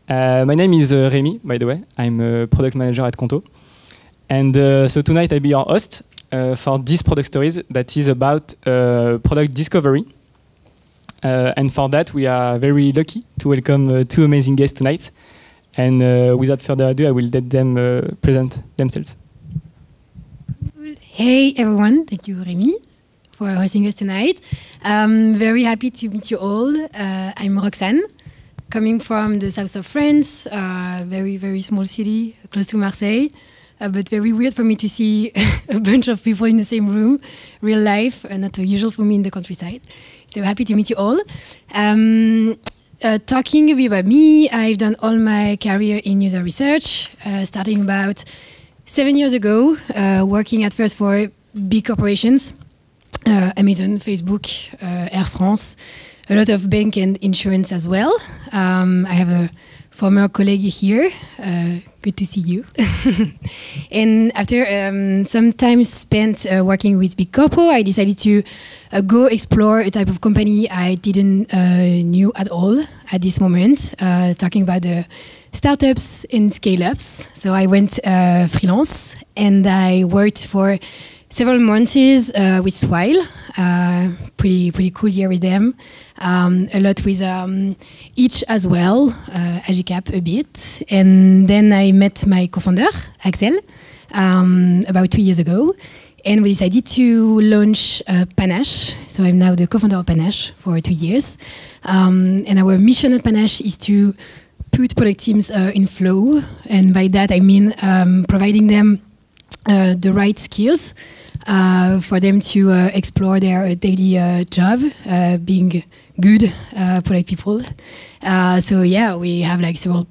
My name is Rémi, by the way. I'm a product manager at Qonto. And so tonight I'll be your host for this product stories that is about product discovery. And for that, we are very lucky to welcome two amazing guests tonight. And without further ado, I will let them present themselves. Hey everyone, thank you Rémi for hosting us tonight. Very happy to meet you all. I'm Roxane, coming from the south of France, very, very small city, close to Marseille, but very weird for me to see a bunch of people in the same room, real life, not usual for me in the countryside. So happy to meet you all. Talking a bit about me, I've done all my career in user research, starting about 7 years ago, working at first for big corporations, Amazon, Facebook, Air France, a lot of bank and insurance as well. I have a former colleague here. Good to see you. And after some time spent working with Big Corpo, I decided to go explore a type of company I didn't knew at all at this moment, talking about the startups and scale-ups. So I went freelance and I worked for several months with Swile. Pretty cool year with them. A lot with Itch as well, Agicap a bit. And then I met my co-founder, Axel, about 2 years ago. And we decided to launch Panash. So I'm now the co-founder of Panash for 2 years. And our mission at Panash is to put product teams in flow. And by that, I mean providing them the right skills for them to explore their daily job, being good product people. So yeah, we have like several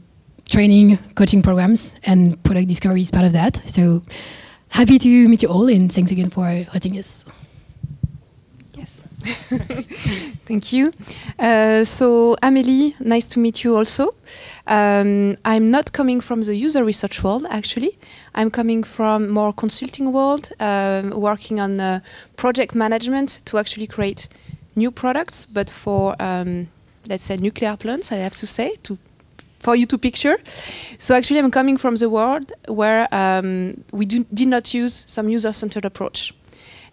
training, coaching programs, and product discovery is part of that. So happy to meet you all, and thanks again for hosting us. Yes. Thank you. So Amélie, nice to meet you also. I'm not coming from the user research world, actually. I'm coming from more consulting world, working on project management to actually create new products, but for, let's say, nuclear plants, I have to say, for you to picture. So actually I'm coming from the world where we did not use some user-centered approach.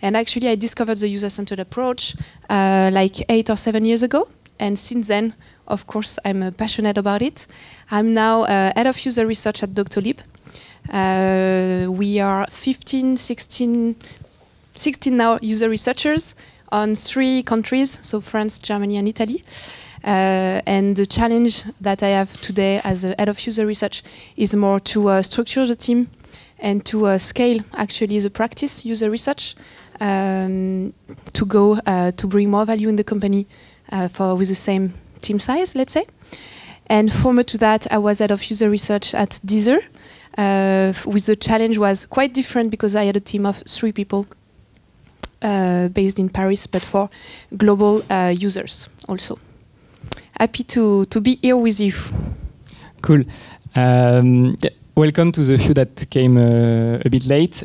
And actually I discovered the user-centered approach like 8 or 7 years ago. And since then, of course, I'm passionate about it. I'm now head of user research at Doctolib. We are 16 now user researchers on 3 countries, so France, Germany, and Italy. And the challenge that I have today as a head of user research is more to structure the team and to scale actually the practice user research to go to bring more value in the company with the same team size, let's say. And former to that, I was head of user research at Deezer. With the challenge was quite different because I had a team of 3 people based in Paris, but for global users also. Happy to be here with you. Cool. Yeah, welcome to the few that came a bit late.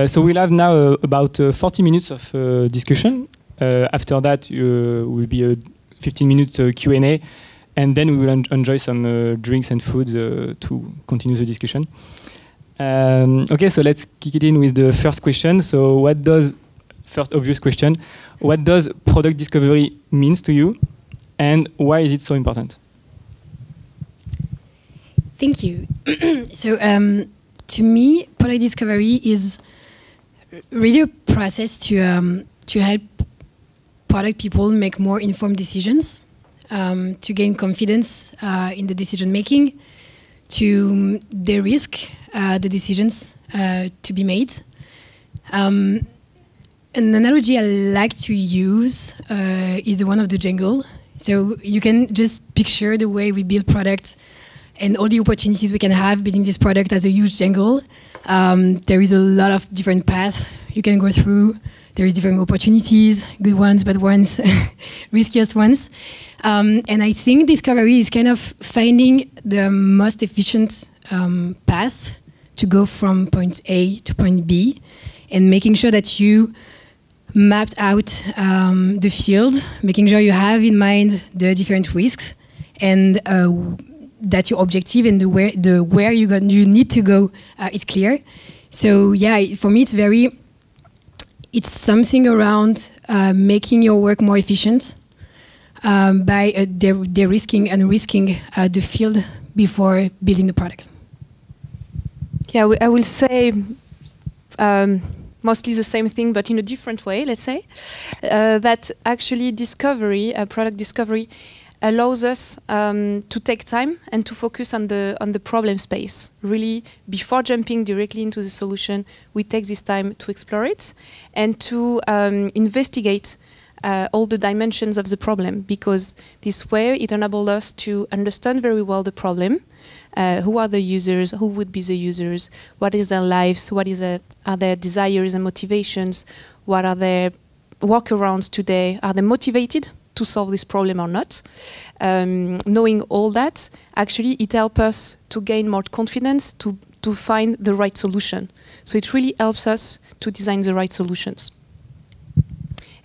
So we'll have now about 40 minutes of discussion. After that, will be a 15-minute Q&A. And then we will enjoy some drinks and foods to continue the discussion. Okay, so let's kick it in with the first question. So first obvious question, what does product discovery means to you? And why is it so important? Thank you. So to me, product discovery is really a process to help product people make more informed decisions, to gain confidence in the decision making, to de-risk the decisions to be made. An analogy I like to use is the one of the jungle. So you can just picture the way we build products and all the opportunities we can have building this product as a huge jungle. There is a lot of different paths you can go through. There is different opportunities, good ones, bad ones, riskiest ones. And I think discovery is kind of finding the most efficient path to go from point A to point B and making sure that you mapped out the field, making sure you have in mind the different risks and that your objective and the where you need to go is clear. So yeah, for me it's something around making your work more efficient by de-risking and risking the field before building the product. Yeah, I will say mostly the same thing, but in a different way, let's say. That actually product discovery, allows us to take time and to focus on the problem space. Really, before jumping directly into the solution, we take this time to explore it and to investigate all the dimensions of the problem, because this way it enables us to understand very well the problem. Who are the users? Who would be the users? What is their lives? Are their desires and motivations? What are their workarounds today? Are they motivated to solve this problem or not? Knowing all that, actually it helps us to gain more confidence to find the right solution. So it really helps us to design the right solutions.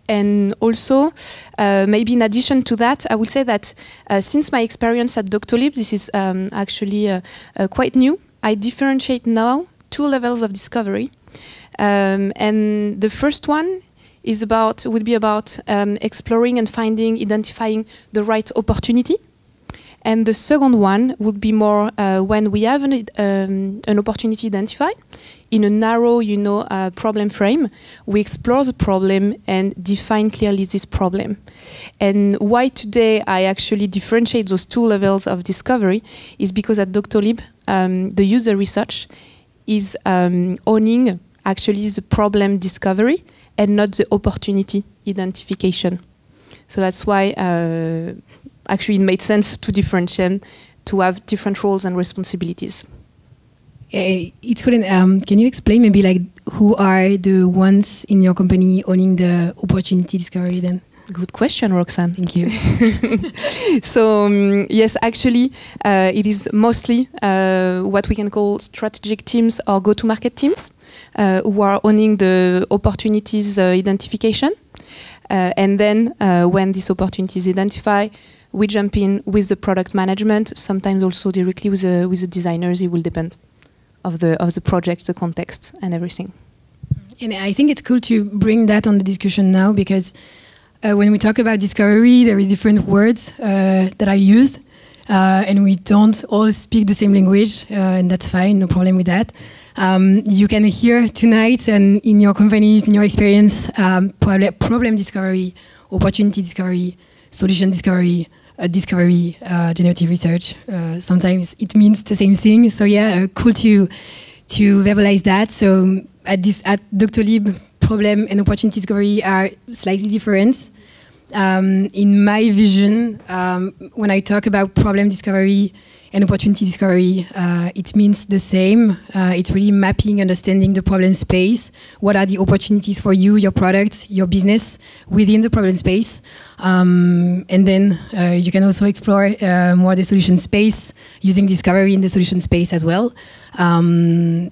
And also, maybe in addition to that, I would say that since my experience at Doctolib, this is actually quite new. I differentiate now 2 levels of discovery. And the first one would be about exploring and identifying the right opportunity. And the second one would be more when we have an opportunity identified in a narrow, problem frame. We explore the problem and define clearly this problem. And why today I actually differentiate those 2 levels of discovery is because at Doctolib, the user research is owning actually the problem discovery and not the opportunity identification. So that's why actually it made sense to differentiate, to have different roles and responsibilities. It's cool. Can you explain maybe like who are the ones in your company owning the opportunity discovery then? Good question, Roxane. Thank you. So yes, actually, it is mostly what we can call strategic teams or go-to-market teams who are owning the opportunities identification. And then when this opportunity is identified, we jump in with the product management, sometimes also directly with the designers. It will depend of the project, the context, and everything. And I think it's cool to bring that on the discussion now, because when we talk about discovery, there is different words that are used, and we don't all speak the same language, and that's fine, no problem with that. You can hear tonight and in your companies, in your experience, problem discovery, opportunity discovery, solution discovery, generative research. Sometimes it means the same thing. So yeah, cool to verbalize that. So at Doctolib, problem and opportunity discovery are slightly different. In my vision, when I talk about problem discovery and opportunity discovery, it means the same. It's really mapping, understanding the problem space. What are the opportunities for you, your product, your business within the problem space? And then you can also explore more the solution space, using discovery in the solution space as well, to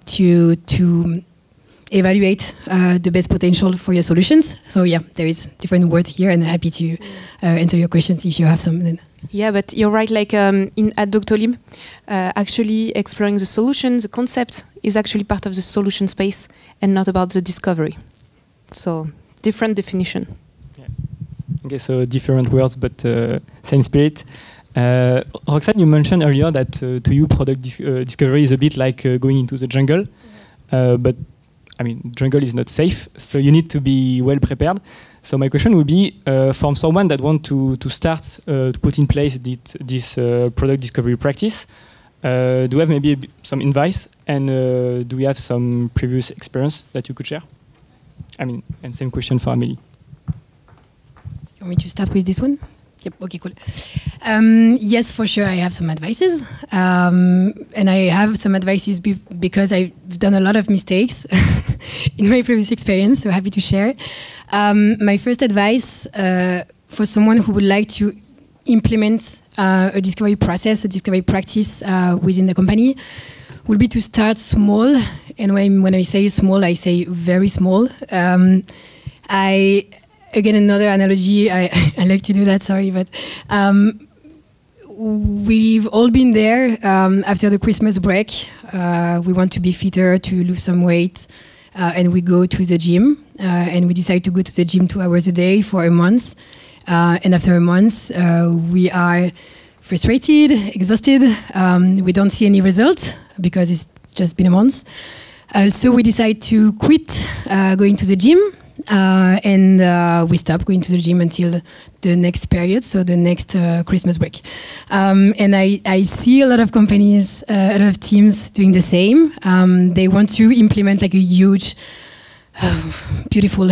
evaluate the best potential for your solutions. So yeah, there is different words here, and happy to answer your questions if you have some. Then. Yeah, but you're right. Like at Doctolib, actually exploring the solution, the concept is actually part of the solution space and not about the discovery. So different definition. Yeah. Okay, so different words, but same spirit. Roxane, you mentioned earlier that to you, product discovery is a bit like going into the jungle, but I mean, jungle is not safe, so you need to be well prepared. So my question would be, from someone that want to start to put in place this product discovery practice, do you have maybe some advice, and do we have some previous experience that you could share? I mean, and same question for Amélie. You want me to start with this one? Yep, okay, cool. Yes, for sure, I have some advices. And I have some advices because I've done a lot of mistakes in my previous experience, so happy to share. My first advice for someone who would like to implement a discovery process, a discovery practice within the company, would be to start small. And when I say small, I say very small. Again, another analogy, I like to do that, sorry, but we've all been there after the Christmas break. We want to be fitter, to lose some weight, and we go to the gym. And we decide to go to the gym 2 hours a day for a month. And after a month, we are frustrated, exhausted. We don't see any results because it's just been a month. So we decide to quit going to the gym. And we stop going to the gym until the next period, so the next Christmas break. And I see a lot of companies, a lot of teams doing the same. They want to implement like a huge, beautiful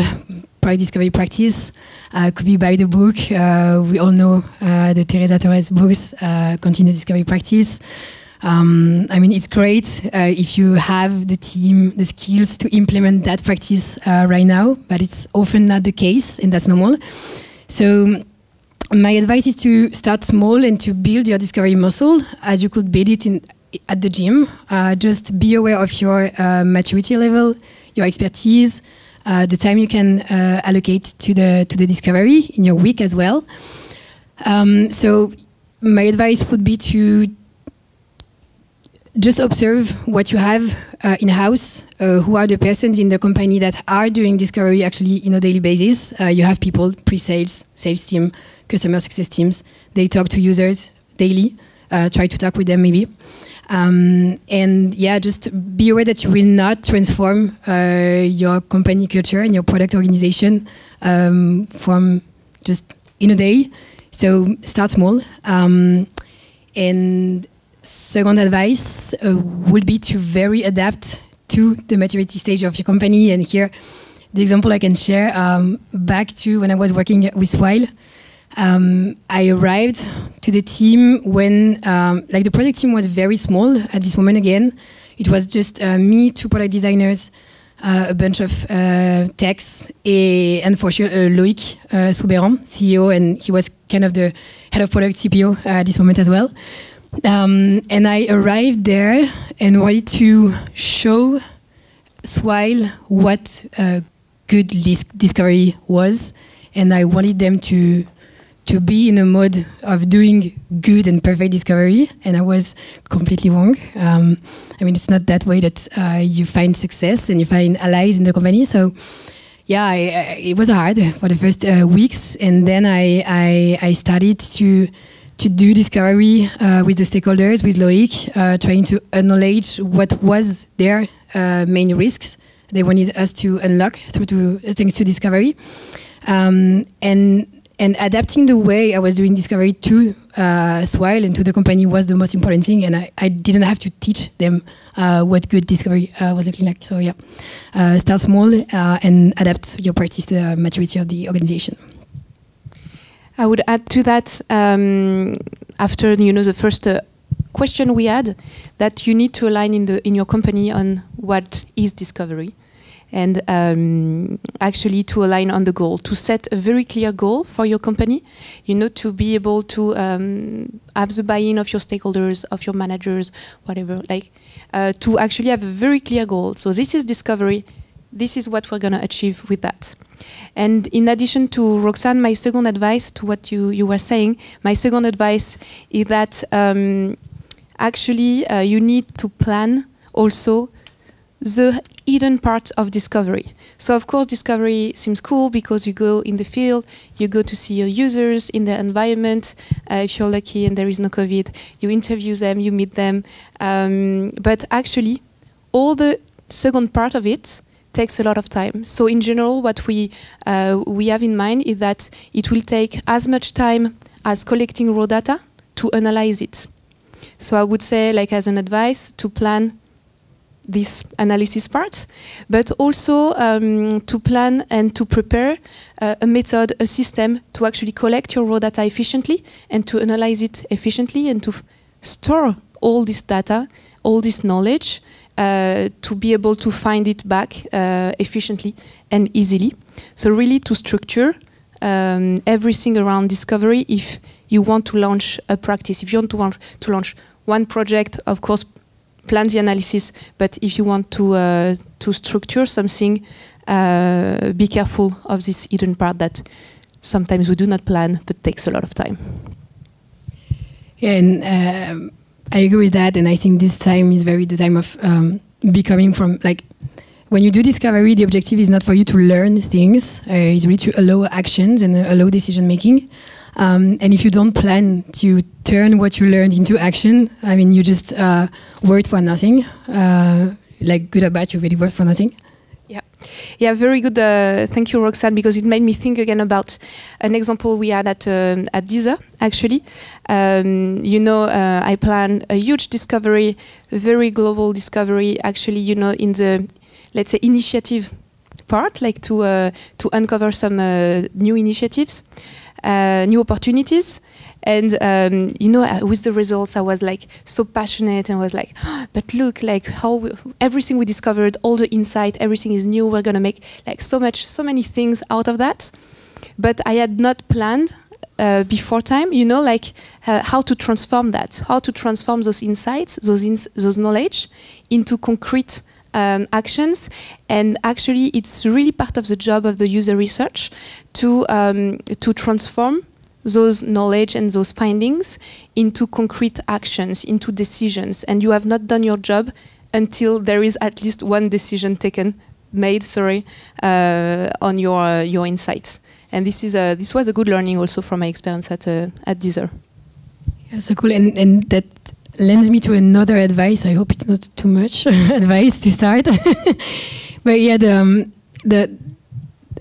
product discovery practice. Could be by the book. We all know the Teresa Torres books, Continuous Discovery Practice. I mean, it's great if you have the team, the skills to implement that practice right now, but it's often not the case, and that's normal. So my advice is to start small and to build your discovery muscle as you could build it at the gym. Just be aware of your maturity level, your expertise, the time you can allocate to the discovery in your week as well. So my advice would be to just observe what you have in-house, who are the persons in the company that are doing discovery actually on a daily basis. You have people, pre-sales, sales team, customer success teams. They talk to users daily, try to talk with them maybe. And yeah, just be aware that you will not transform your company culture and your product organization from just in a day. So start small. And second advice would be to very adapt to the maturity stage of your company. And here, the example I can share, back to when I was working with Swile, I arrived to the team when like the product team was very small at this moment again. It was just me, 2 product designers, a bunch of techs, and for sure Loïc Soubéran, CEO, and he was kind of the head of product CPO at this moment as well. And I arrived there and wanted to show Swile what good discovery was, and I wanted them to be in a mode of doing good and perfect discovery, and I was completely wrong. I mean, it's not that way that you find success and you find allies in the company. So yeah, it was hard for the first weeks, and then I started to do discovery with the stakeholders, with Loïc, trying to acknowledge what was their main risks they wanted us to unlock thanks to discovery. And adapting the way I was doing discovery to Swile and to the company was the most important thing, and I didn't have to teach them what good discovery was looking like. So yeah, start small and adapt your practice to the maturity of the organization. I would add to that, after the first question we had, that you need to align in your company on what is discovery, and actually to align on the goal, to set a very clear goal for your company. To be able to have the buy-in of your stakeholders, of your managers, whatever, to actually have a very clear goal. So this is discovery. This is what we're going to achieve with that. And in addition to Roxane, my second advice to what you were saying, my second advice is that actually you need to plan also the hidden part of discovery. So of course discovery seems cool because you go in the field, you go to see your users in their environment, if you're lucky and there is no COVID, you interview them, you meet them, but actually all the second part of it takes a lot of time. So in general, what we have in mind is that it will take as much time as collecting raw data to analyze it. So I would say, as an advice, to plan this analysis part, but also to plan and to prepare a method, a system to actually collect your raw data efficiently and to analyze it efficiently and to store all this data, all this knowledge, to be able to find it back efficiently and easily. So really to structure everything around discovery if you want to launch a practice. If you want to launch one project, of course, plan the analysis, but if you want to structure something, be careful of this hidden part that sometimes we do not plan, but takes a lot of time. Yeah, and I agree with that. And I think this time is very the time of becoming from, like, when you do discovery, the objective is not for you to learn things. It's really to allow actions and allow decision making. And if you don't plan to turn what you learned into action, I mean, you just worked for nothing. Like, good or bad, you really worked for nothing. Yeah, very good. Thank you, Roxane, because it made me think again about an example we had at Deezer, actually. You know, I planned a huge discovery, a very global discovery, actually, you know, in the, let's say, initiative part, like to uncover some new initiatives, new opportunities. And you know, with the results, I was like so passionate and was like, oh, but look, like how everything we discovered, all the insight, everything is new. We're gonna make like so many things out of that. But I had not planned before time, you know, like how to transform that, how to transform those insights, those knowledge into concrete actions. And actually, it's really part of the job of the user research to transform those knowledge and those findings into concrete actions, into decisions. And you have not done your job until there is at least one decision made on your insights. And this was a good learning also from my experience at Deezer. Yeah, so cool. And that lends me to another advice. I hope it's not too much advice to start. But yeah, the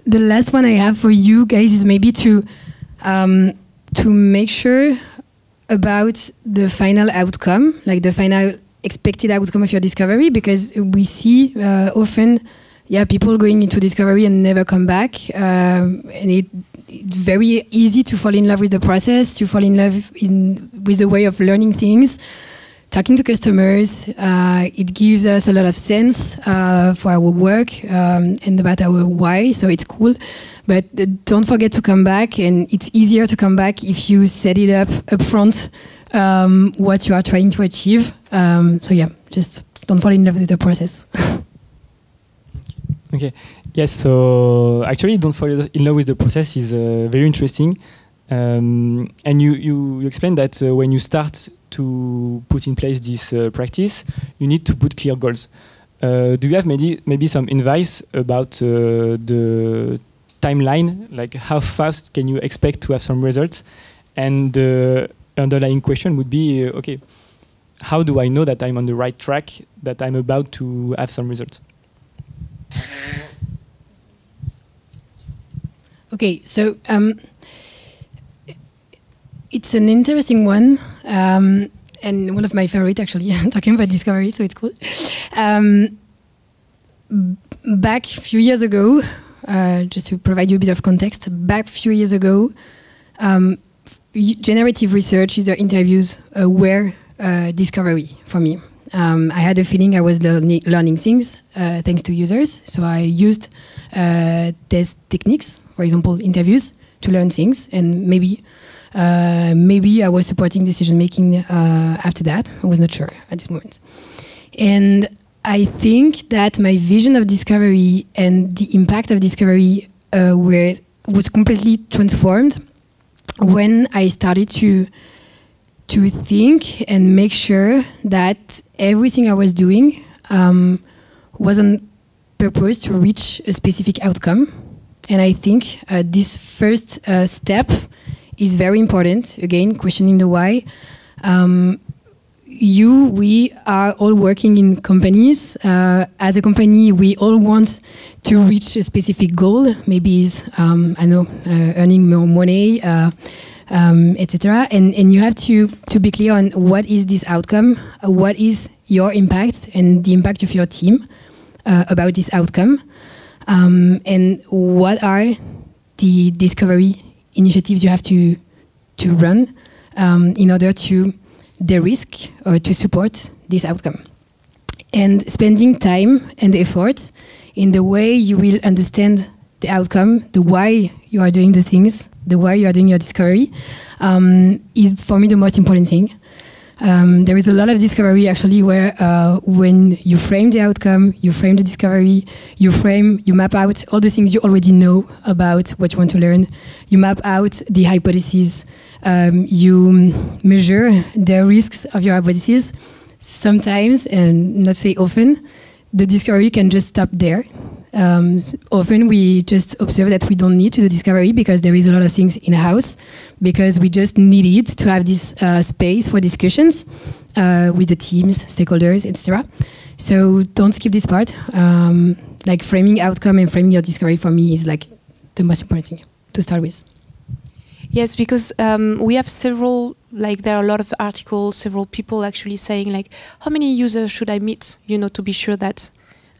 last one I have for you guys is maybe to make sure about the final outcome, like the final expected outcome of your discovery, because we see often, people going into discovery and never come back, and it's very easy to fall in love with the process, to fall in love with the way of learning things, talking to customers. It gives us a lot of sense for our work and about our why, so it's cool. But don't forget to come back, and it's easier to come back if you set it up front, what you are trying to achieve. So yeah, just don't fall in love with the process. Okay. Yes. So actually, don't fall in love with the process is very interesting, and you explained that when you start to put in place this practice, you need to put clear goals. Do you have maybe some advice about the timeline, like how fast can you expect to have some results? And the underlying question would be, okay, how do I know that I'm on the right track, that I'm about to have some results? Okay, so it's an interesting one, and one of my favorite actually, talking about discovery, so it's cool. Back a few years ago, just to provide you a bit of context, back a few years ago, generative research user interviews were discovery for me. I had a feeling I was learning things thanks to users, so I used test techniques, for example, interviews, to learn things, and maybe I was supporting decision making after that. I was not sure at this moment. And I think that my vision of discovery and the impact of discovery was completely transformed when I started to think and make sure that everything I was doing was on purpose to reach a specific outcome. And I think this first step is very important. Again, questioning the why. We are all working in companies. As a company, we all want to reach a specific goal. Maybe it's, earning more money, etc. And you have to be clear on what is this outcome, what is your impact and the impact of your team about this outcome, and what are the discovery initiatives you have to run in order to de-risk or to support this outcome. And spending time and effort in the way you will understand the outcome, the why you are doing the things, the why you are doing your discovery, is for me the most important thing. There is a lot of discovery actually where when you frame the outcome, you frame the discovery, you map out all the things you already know about what you want to learn, you map out the hypotheses, you measure the risks of your hypothesis. Sometimes, and not say often, the discovery can just stop there. Often we just observe that we don't need to do discovery because there is a lot of things in house, because we just need it to have this space for discussions with the teams, stakeholders, etc. So don't skip this part. Like framing outcome and framing your discovery for me is like the most important thing to start with. Yes, because we have several, like there are a lot of articles, several people actually saying like, how many users should I meet, you know, to be sure that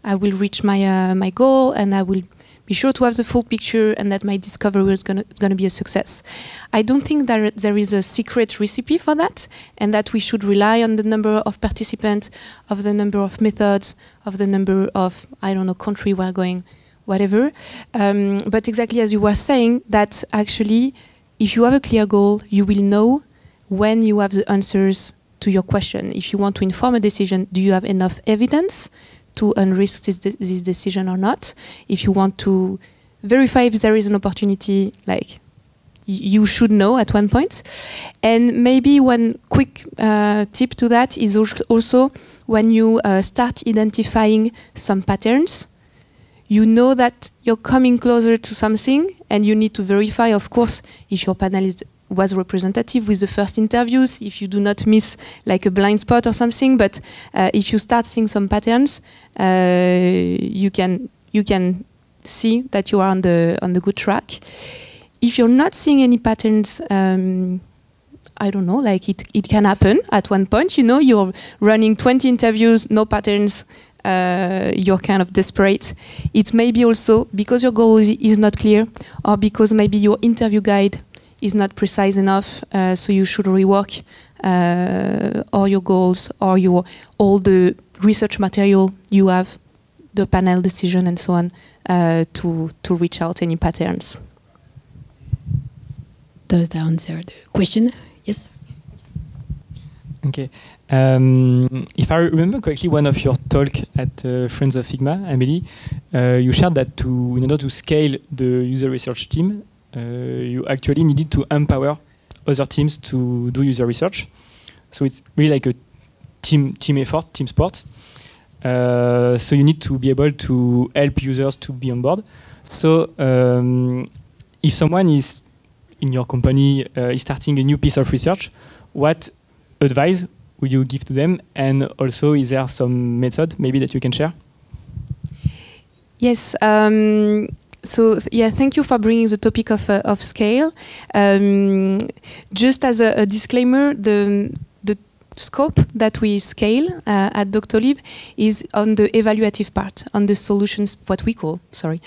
I will reach my my goal and I will be sure to have the full picture and that my discovery is gonna be a success. I don't think that there is a secret recipe for that, and that we should rely on the number of participants, of the number of methods, of the number of, I don't know, country we're going, whatever. But exactly as you were saying, that actually, if you have a clear goal, you will know when you have the answers to your question. If you want to inform a decision, do you have enough evidence to unrisk this decision or not? If you want to verify if there is an opportunity, like you should know at one point. And maybe one quick tip to that is also when you start identifying some patterns, you know that you're coming closer to something, and you need to verify, of course, if your panel was representative with the first interviews, if you do not miss like a blind spot or something. But if you start seeing some patterns, you can see that you are on the good track. If you're not seeing any patterns, I don't know, like it can happen at one point. You know, you're running 20 interviews, no patterns. You're kind of desperate. It may be also because your goal is not clear, or because maybe your interview guide is not precise enough, so you should rework all your goals or all the research material you have, the panel decision and so on, to reach out any patterns. Does that answer the question? Yes. Okay. If I remember correctly, one of your talk at Friends of Figma, Amélie, you shared that in order to scale the user research team, you actually needed to empower other teams to do user research. So it's really like a team effort, team sport. So you need to be able to help users to be on board. So if someone is in your company is starting a new piece of research, what advice would you give to them? And also, is there some method maybe that you can share? Yes. So yeah, thank you for bringing the topic of scale. Just as a disclaimer, the scope that we scale at Doctolib is on the evaluative part, on the solutions, what we call, sorry,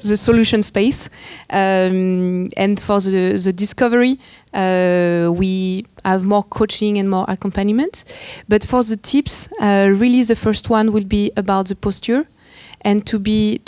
the solution space. And for the discovery, we have more coaching and more accompaniment. But for the tips, really the first one will be about the posture and to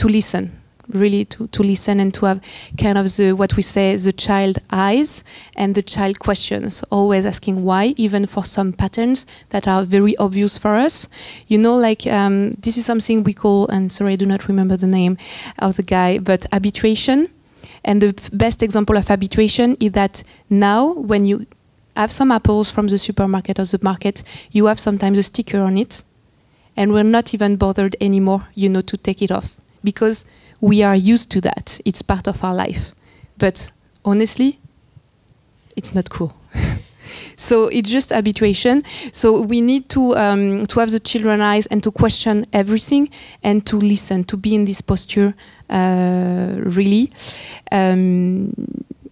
listen. Really to listen and to have kind of what we say, the child eyes and the child questions, always asking why, even for some patterns that are very obvious for us. You know, like this is something we call, and sorry, I do not remember the name of the guy, but habituation. And the best example of habituation is that now when you have some apples from the supermarket or the market, you have sometimes a sticker on it, and we're not even bothered anymore, you know, to take it off, because we are used to that. It's part of our life. But honestly, it's not cool. So it's just habituation. So we need to have the children's eyes and to question everything and to listen, to be in this posture, really. And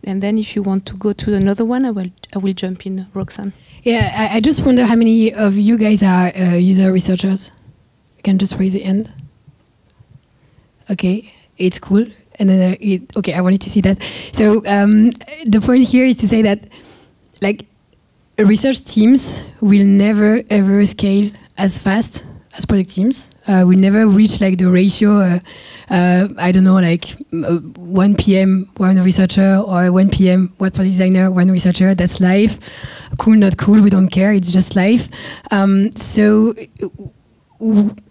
then if you want to go to another one, I will jump in, Roxane. Yeah, I just wonder how many of you guys are user researchers? You can just raise your hand. Okay, it's cool. And then, okay, I wanted to see that. So the point here is to say that, like, research teams will never ever scale as fast as product teams. Will never reach like the ratio. I don't know, like 1 PM one researcher or 1 PM one product designer, one researcher. That's life. Cool, not cool. We don't care. It's just life. So.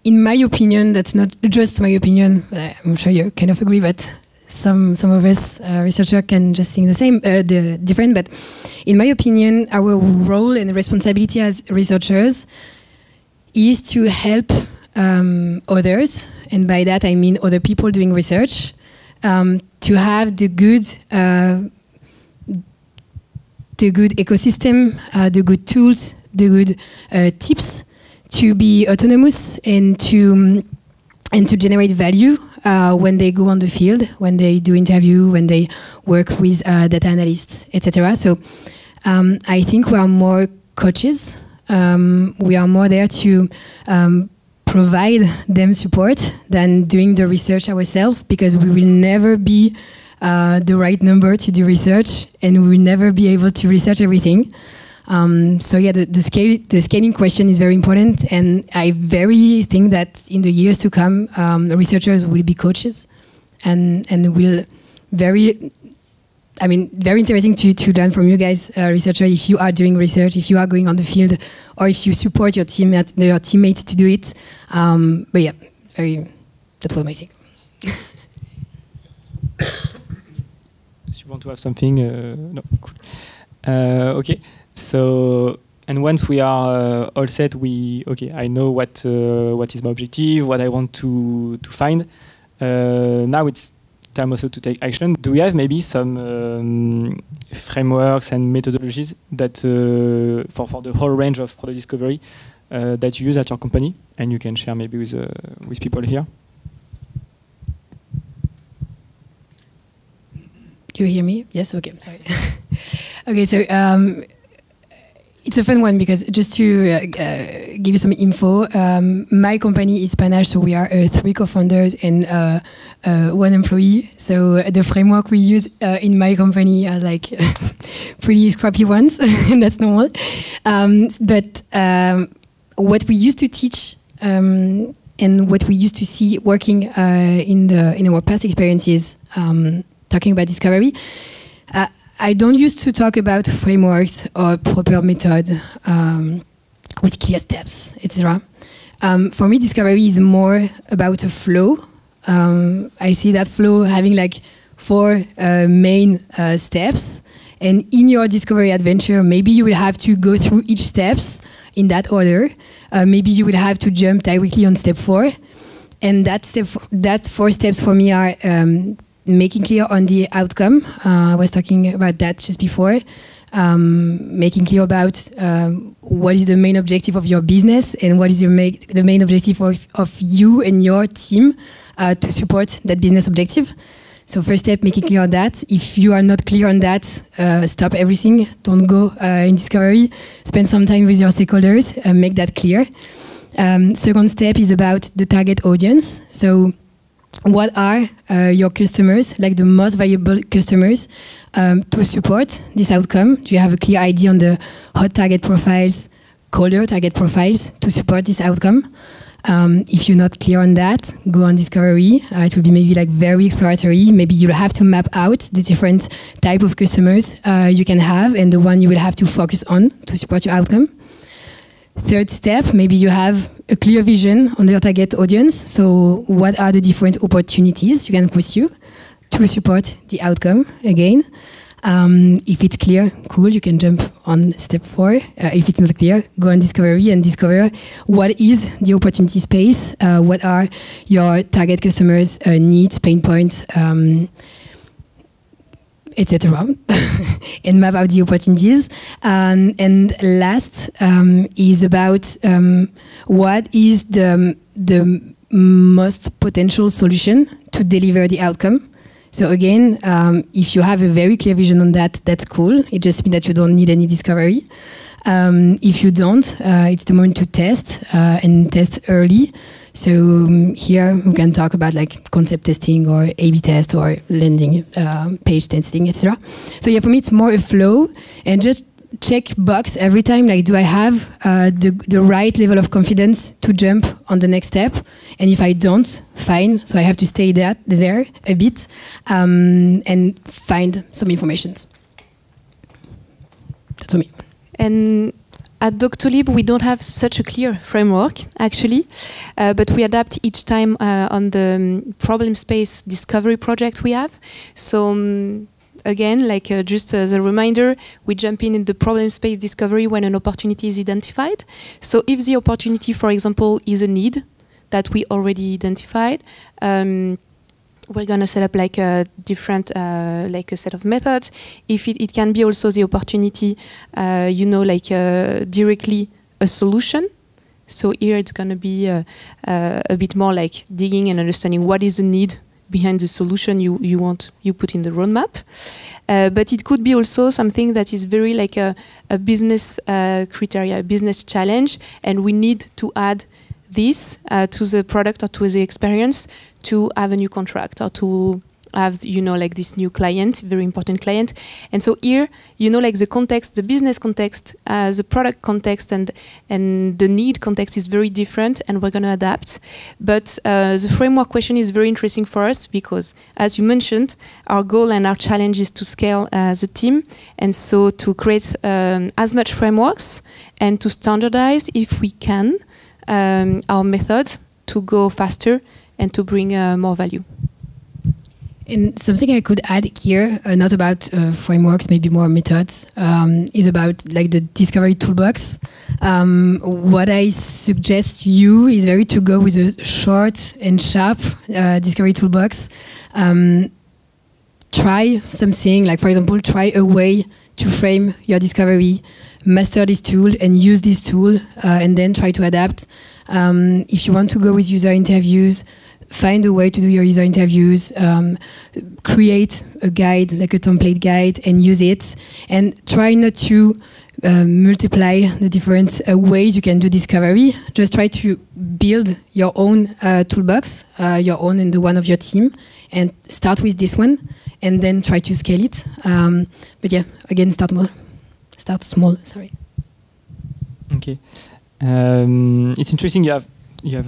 In my opinion, that's not just my opinion, I'm sure you kind of agree, but some of us researchers can just think the same, the different. But in my opinion, our role and responsibility as researchers is to help others, and by that I mean other people doing research, to have the good ecosystem, the good tools, the good tips to be autonomous and to generate value when they go on the field, when they do interview, when they work with data analysts, etc. So I think we are more coaches. We are more there to provide them support than doing the research ourselves, because we will never be the right number to do research, and we will never be able to research everything. So yeah, the scaling question is very important, and I very think that in the years to come, researchers will be coaches, and will very interesting to learn from you guys, researchers, if you are doing research, if you are going on the field, or if you support your teammates to do it. But yeah, that was my thing. If you want to have something, no, cool. Okay. So, and once we are all set, I know what is my objective, what I want to find. Now it's time also to take action. Do we have maybe some frameworks and methodologies that for the whole range of product discovery that you use at your company, and you can share maybe with people here? Do you hear me? Yes. Okay. Sorry. Okay. So. It's a fun one, because just to give you some info, my company is Panash, so we are 3 co-founders and 1 employee. So the framework we use in my company are like pretty scrappy ones, and that's normal. But what we used to teach and what we used to see working in our past experiences, talking about discovery, I don't used to talk about frameworks or proper method with clear steps, etc. For me, discovery is more about a flow. I see that flow having like 4 main steps, and in your discovery adventure, maybe you will have to go through each steps in that order. Maybe you will have to jump directly on step 4, and that 4 steps for me are making clear on the outcome. I was talking about that just before. Making clear about what is the main objective of your business, and what is the main objective of you and your team to support that business objective. So first step, making clear on that. If you are not clear on that, stop everything. Don't go in discovery. Spend some time with your stakeholders. Make that clear. Second step is about the target audience. So what are your customers, like the most valuable customers, to support this outcome? Do you have a clear idea on the hot target profiles, colder target profiles to support this outcome? If you're not clear on that, go on discovery. It will be maybe like very exploratory. Maybe you'll have to map out the different type of customers you can have, and the one you will have to focus on to support your outcome. Third step, maybe you have a clear vision on your target audience. So what are the different opportunities you can pursue to support the outcome again? If it's clear, cool, you can jump on step 4. If it's not clear, go on discovery and discover what is the opportunity space, what are your target customers' needs, pain points, etc. and map out the opportunities. And last is about what is the most potential solution to deliver the outcome. So again, if you have a very clear vision on that, that's cool. It just means that you don't need any discovery. If you don't, it's the moment to test and test early. So here we can talk about like concept testing or A/B test or landing page testing, etc. So yeah, for me it's more a flow, and just check box every time. Like, do I have the right level of confidence to jump on the next step? And if I don't, fine. So I have to stay there a bit and find some information. That's for me. And At Doctolib, we don't have such a clear framework, actually, but we adapt each time on the problem space discovery project we have. So again, like just as a reminder, we jump in the problem space discovery when an opportunity is identified. So if the opportunity, for example, is a need that we already identified, we're going to set up like a different, like a set of methods. If it can be also the opportunity, you know, like directly a solution. So here it's going to be a bit more like digging and understanding what is the need behind the solution you put in the roadmap. But it could be also something that is very like a business criteria, a business challenge, and we need to add this to the product or to the experience to have a new contract or to have, you know, like this new client, very important client. And so here, you know, like the context, the business context, the product context and the need context is very different, and we're going to adapt. But the framework question is very interesting for us because, as you mentioned, our goal and our challenge is to scale the team, and so to create as much frameworks and to standardize, if we can, our methods to go faster and to bring more value. And something I could add here, not about frameworks, maybe more methods, is about like the discovery toolbox. What I suggest you is very to go with a short and sharp discovery toolbox. Try something, like for example, try a way to frame your discovery, master this tool and use this tool, and then try to adapt. If you want to go with user interviews, find a way to do your user interviews, create a guide, like a template guide, and use it. And try not to multiply the different ways you can do discovery. Just try to build your own toolbox, your own and the one of your team, and start with this one, and then try to scale it. But yeah, again, start small, sorry. Okay. It's interesting you have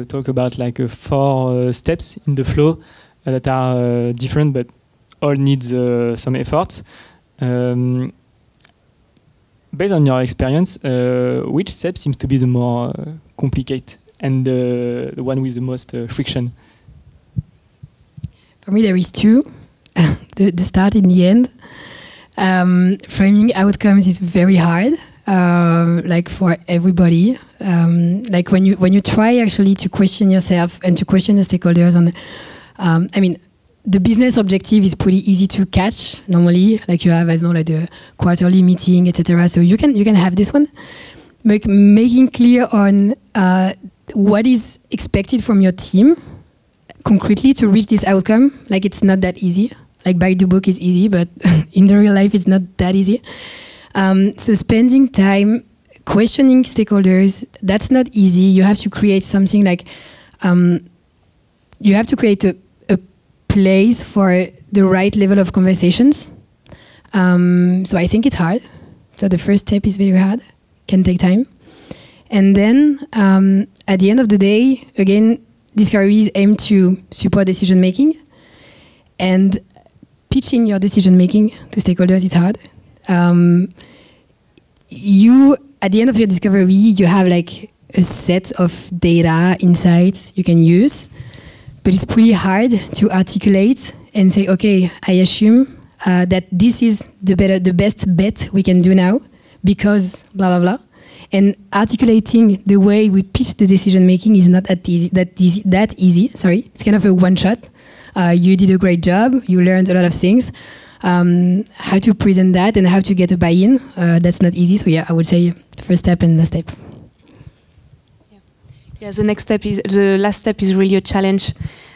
talk about like 4 steps in the flow that are different but all needs some effort. Based on your experience, which step seems to be the more complicated and the one with the most friction? For me, there is 2. the start and the end. Framing outcomes is very hard. Like for everybody, like when you try actually to question yourself and to question the stakeholders on, I mean, the business objective is pretty easy to catch normally. Like you have, I don't know, like the quarterly meeting, etc. So you can have this one, making clear on what is expected from your team concretely to reach this outcome. Like it's not that easy. Like by the book is easy, but in the real life it's not that easy. So spending time questioning stakeholders, that's not easy. You have to create something like, you have to create a place for the right level of conversations. So I think it's hard. So the first step is very hard, can take time. And then at the end of the day, again, discoveries aim to support decision making, and pitching your decision making to stakeholders is hard. You, at the end of your discovery, you have like a set of data, insights you can use, but it's pretty hard to articulate and say, okay, I assume that this is the best bet we can do now because blah, blah, blah. And articulating the way we pitch the decision making is not that easy. Sorry, it's kind of a one shot. You did a great job. You learned a lot of things. How to present that and how to get a buy-in, that's not easy. So yeah, I would say first step and last step. Yeah, the last step is really a challenge,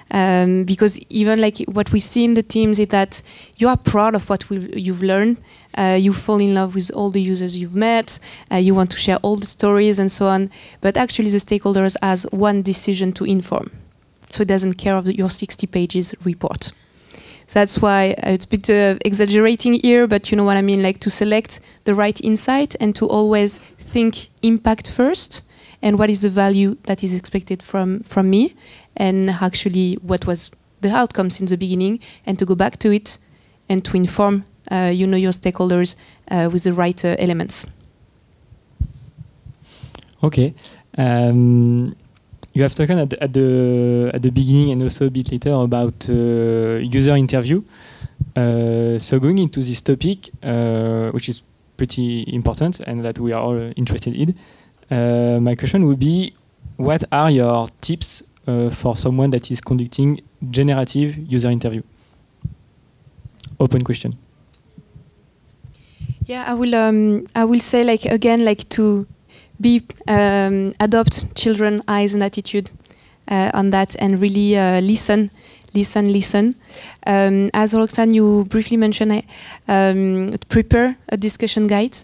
because even like what we see in the teams is that you are proud of what you've learned. You fall in love with all the users you've met. You want to share all the stories and so on. But actually, the stakeholders has one decision to inform, so it doesn't care of your 60 pages report. That's why it's a bit exaggerating here, but you know what I mean, like to select the right insight and to always think impact first and what is the value that is expected from me, and actually what was the outcome since the beginning, and to go back to it and to inform your stakeholders with the right elements. Okay. You have talked at the beginning and also a bit later about user interview. So going into this topic, which is pretty important and that we are all interested in, my question would be, what are your tips for someone that is conducting generative user interview? Open question. Yeah, I will say to be adopt children eyes and attitude on that and really listen. As Roxane, you briefly mentioned, prepare a discussion guide.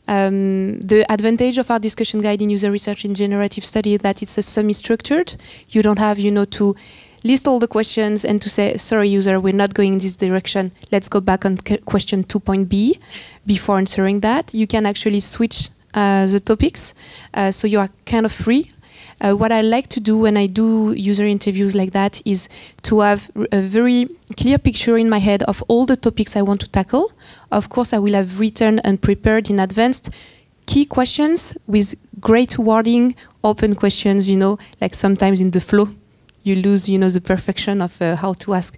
The advantage of our discussion guide in user research in generative study is that it's a semi-structured. You don't have, to list all the questions and to say, sorry, user, we're not going in this direction. Let's go back on question 2.b before answering that. You can actually switch the topics, so you are kind of free. What I like to do when I do user interviews like that is to have a very clear picture in my head of all the topics I want to tackle. Of course, I will have written and prepared in advance key questions with great wording, open questions, like sometimes in the flow, you lose, the perfection of how to ask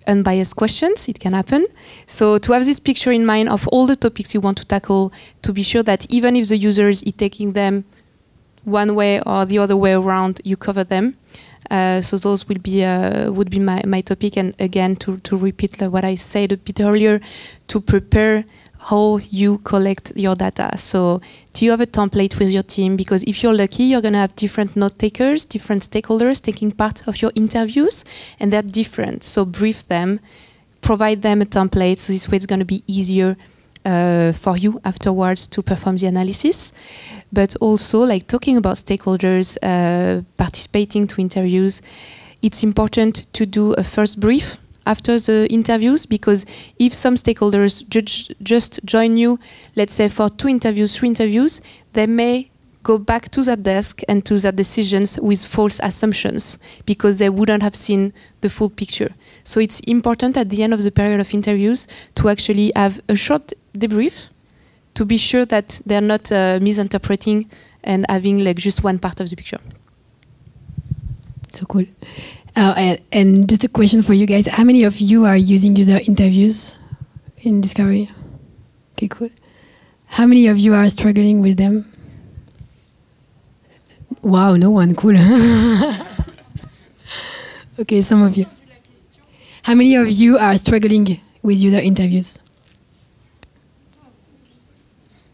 unbiased questions. It can happen. So to have this picture in mind of all the topics you want to tackle, to be sure that even if the user is taking them one way or the other way around, you cover them. So those would be my topic. And again, to repeat what I said a bit earlier, to prepare how you collect your data. So do you have a template with your team? Because if you're lucky, you're going to have different note takers, different stakeholders taking part of your interviews, and they're different. So brief them, provide them a template. So this way it's going to be easier for you afterwards to perform the analysis. But also, like talking about stakeholders participating to interviews, it's important to do a first brief after the interviews, because if some stakeholders just join you, let's say for 2 interviews, 3 interviews, they may go back to that desk and to their decisions with false assumptions because they wouldn't have seen the full picture. So it's important at the end of the period of interviews to actually have a short debrief to be sure that they're not misinterpreting and having like just one part of the picture. So cool. And just a question for you guys. How many of you are using user interviews in Discovery? Okay, cool. How many of you are struggling with them? Wow, no one. Cool. Okay, some of you. How many of you are struggling with user interviews?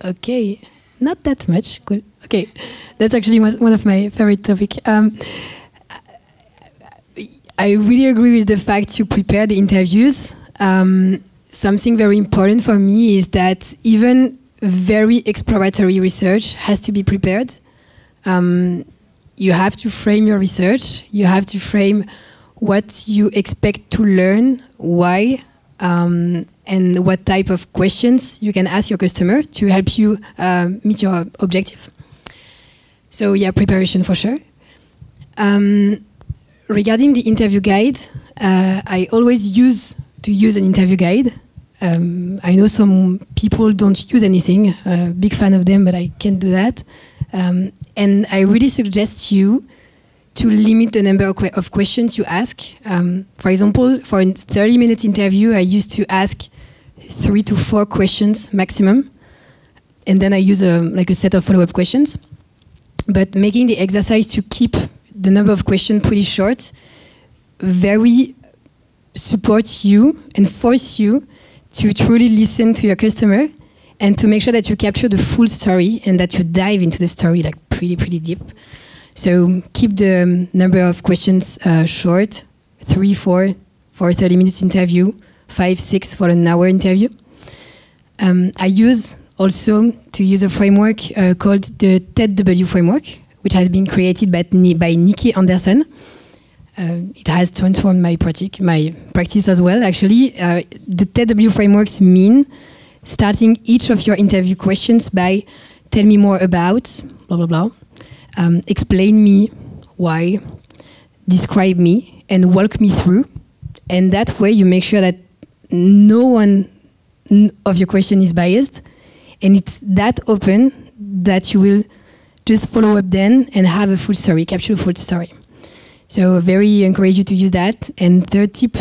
Okay, not that much. Cool. Okay, that's actually one of my favorite topics. I really agree with the fact to prepare the interviews. Something very important for me is that even very exploratory research has to be prepared. You have to frame your research. You have to frame what you expect to learn, why, and what type of questions you can ask your customer to help you meet your objective. So yeah, preparation for sure. Regarding the interview guide, I always use an interview guide. I know some people don't use anything. Big fan of them, but I can't do that. And I really suggest you to limit the number of questions you ask. For example, for a 30-minute interview, I used to ask 3 to 4 questions maximum. And then I use like a set of follow-up questions. But making the exercise to keep the number of questions pretty short very supports you and force you to truly listen to your customer and to make sure that you capture the full story and that you dive into the story like pretty deep. So keep the number of questions short, 3, 4 for a 30 minutes interview, 5, 6 for an hour interview. I use also to use a framework called the TED-W framework, which has been created by Nikki Anderson. It has transformed my practice as well, actually. The TED-W frameworks mean starting each of your interview questions by tell me more about, blah, blah, blah. Explain me why, describe me, and walk me through. And that way you make sure that no one of your question is biased. And it's that open that you will just follow up then and have a full story, capture a full story. So very encourage you to use that. And third tip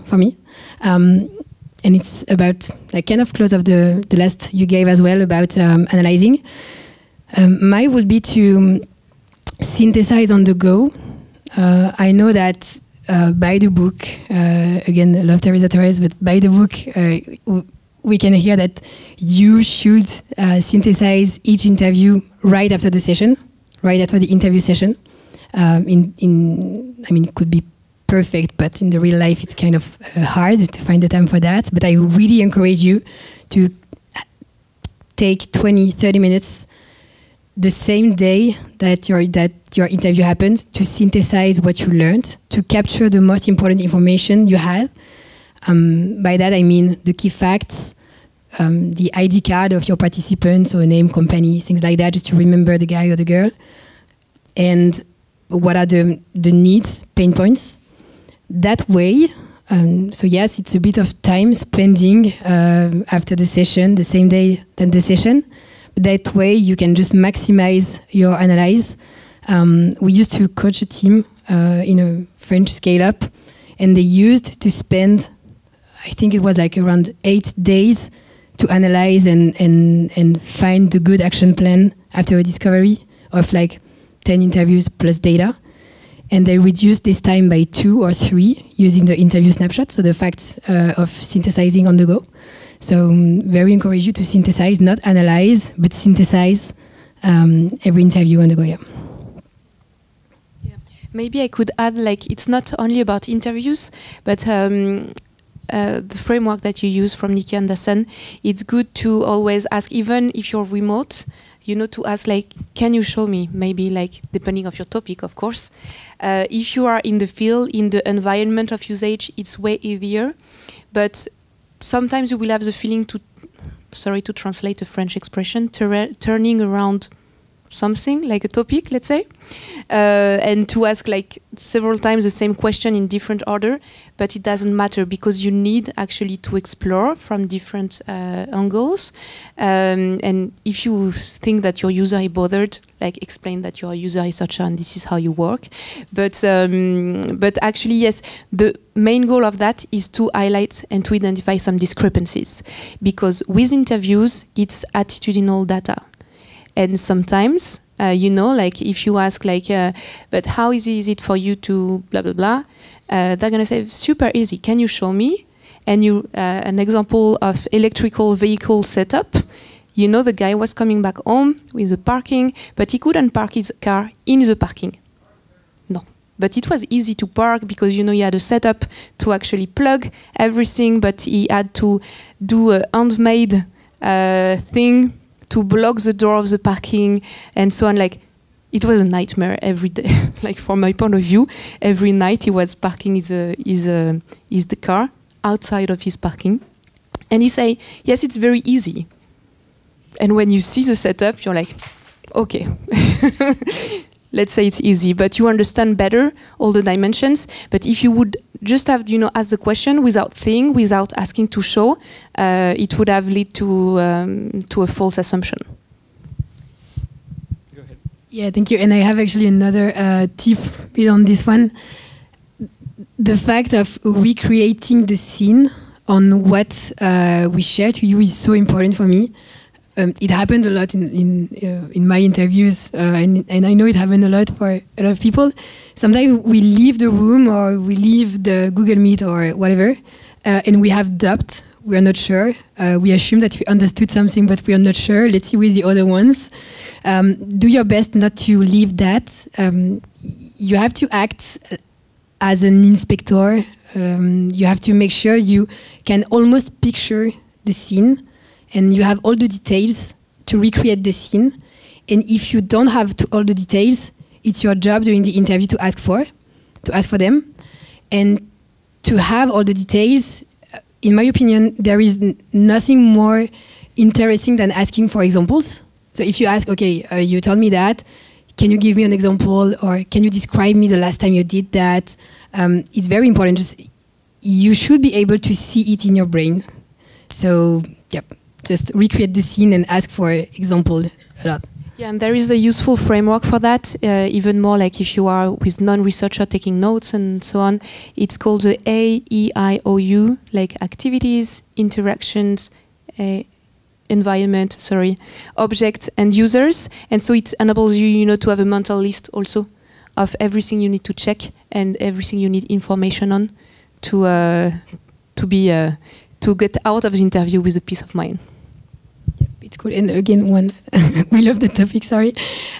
for me, and it's about like kind of close of the last you gave as well about analyzing. Mine would be to synthesize on the go. I know that by the book, again, I love Teresa Torres, but by the book, we can hear that you should synthesize each interview right after the session, right after the interview session. I mean, it could be perfect, but in the real life, it's kind of hard to find the time for that. But I really encourage you to take 20, 30 minutes the same day that your interview happened to synthesize what you learned, to capture the most important information you had. By that I mean the key facts, the ID card of your participants, or name, company, things like that, just to remember the guy or the girl. And what are the needs, pain points. That way, so yes, it's a bit of time spending after the session, the same day than the session. That way you can just maximize your analyze. We used to coach a team in a French scale-up, and they used to spend, I think it was like around 8 days to analyze and find the good action plan after a discovery of like 10 interviews plus data. And they reduced this time by 2 or 3 using the interview snapshot, so the facts of synthesizing on the go. So very encourage you to synthesize, not analyze, but synthesize every interview on the go. Yeah. Maybe I could add, like, it's not only about interviews, but the framework that you use from Nikki Anderson, it's good to always ask, even if you're remote, you know, to ask, like, can you show me? Maybe, like, depending of your topic, of course. If you are in the field, in the environment of usage, it's way easier. But sometimes you will have the feeling to, sorry to translate a French expression, turning around something, like a topic, let's say, and to ask like several times the same question in different order, but it doesn't matter because you need actually to explore from different angles. And if you think that your user is bothered, like explain that you're a user researcher and this is how you work. But actually, yes, the main goal of that is to highlight and to identify some discrepancies, because with interviews, it's attitudinal data. And sometimes, you know, like if you ask like, but how easy is it for you to blah, blah, blah, they're going to say, super easy, can you show me? And you, an example of electrical vehicle setup, you know, the guy was coming back home with the parking, but he couldn't park his car in the parking. No. But it was easy to park because, you know, he had a setup to actually plug everything, but he had to do a handmade thing to block the door of the parking and so on. Like, it was a nightmare every day. Like, from my point of view, every night he was parking the car outside of his parking. And he say, yes, it's very easy. And when you see the setup, you're like, okay, let's say it's easy, but you understand better all the dimensions. But if you would just have, you know, ask the question without thinking, without asking to show, it would have led to a false assumption. Go ahead. Yeah, thank you. And I have actually another tip on this one. The fact of recreating the scene on what we share to you is so important for me. It happened a lot in my interviews, and I know it happened a lot for a lot of people. Sometimes we leave the room or we leave the Google Meet or whatever, and we have doubt. We are not sure. We assume that we understood something, but we are not sure. Let's see with the other ones. Do your best not to leave that. You have to act as an inspector. You have to make sure you can almost picture the scene, and you have all the details to recreate the scene. And if you don't have all the details, it's your job during the interview to ask for them. And to have all the details, in my opinion, there is nothing more interesting than asking for examples. So if you ask, okay, you told me that, can you give me an example, or can you describe me the last time you did that? It's very important. You should be able to see it in your brain. So, yep. Just recreate the scene and ask for example a lot. Yeah, and there is a useful framework for that, even more like if you are with non-researcher taking notes and so on. It's called the AEIOU, like activities, interactions, environment, objects and users. And so it enables you, to have a mental list also of everything you need to check and everything you need information on to get out of the interview with a peace of mind. It's cool. And again, we love the topic, sorry.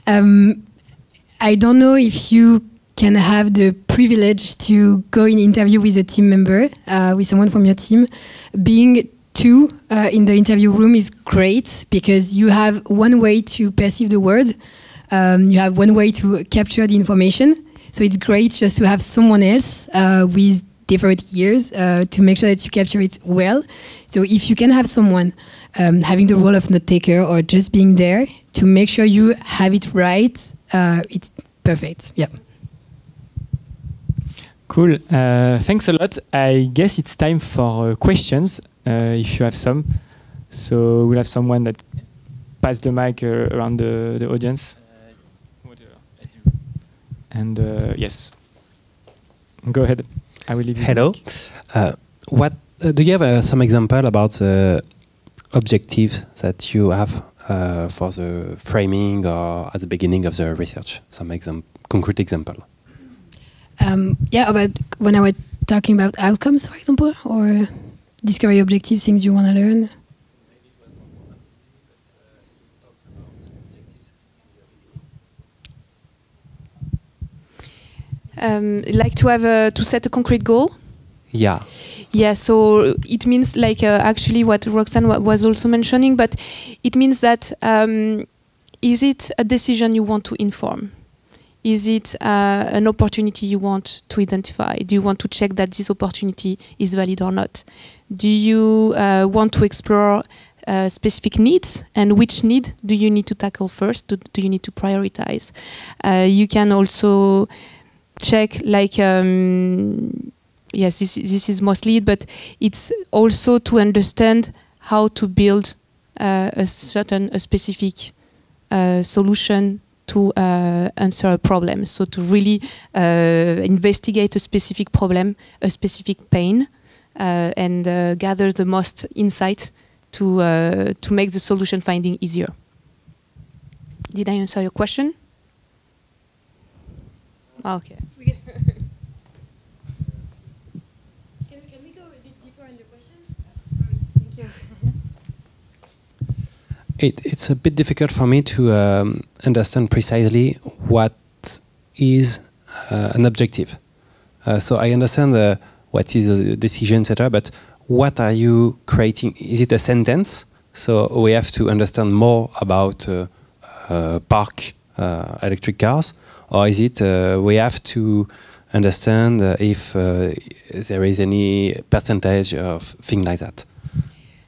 I don't know if you can have the privilege to go in interview with a team member, with someone from your team. Being two in the interview room is great because you have one way to perceive the word. You have one way to capture the information. So it's great just to have someone else with different years to make sure that you capture it well. So if you can have someone having the role of note taker or just being there to make sure you have it right, it's perfect. Yeah. Cool. Thanks a lot. I guess it's time for questions, if you have some. So we'll have someone that pass the mic around the audience. And yes, go ahead. I will leave you. Hello. What do you have some example about objectives that you have for the framing or at the beginning of the research? Some concrete example. Yeah, about when I was talking about outcomes, for example, or discovery objectives, things you want to learn. Like to have to set a concrete goal. Yeah. Yeah. So it means like actually what Roxane was also mentioning, but it means that is it a decision you want to inform? Is it an opportunity you want to identify? Do you want to check that this opportunity is valid or not? Do you want to explore specific needs, and which need do you need to tackle first? Do you need to prioritize? You can also check like yes, this is mostly it, but it's also to understand how to build a specific solution to answer a problem. So to really investigate a specific problem, a specific pain, and gather the most insight to make the solution finding easier. Did I answer your question? Okay. Can we go a bit deeper in the question? Sorry, thank you. It's a bit difficult for me to understand precisely what is an objective. So I understand what is a decision, etc. But what are you creating? Is it a sentence? So we have to understand more about park electric cars, or is it we have to understand if there is any percentage of things like that?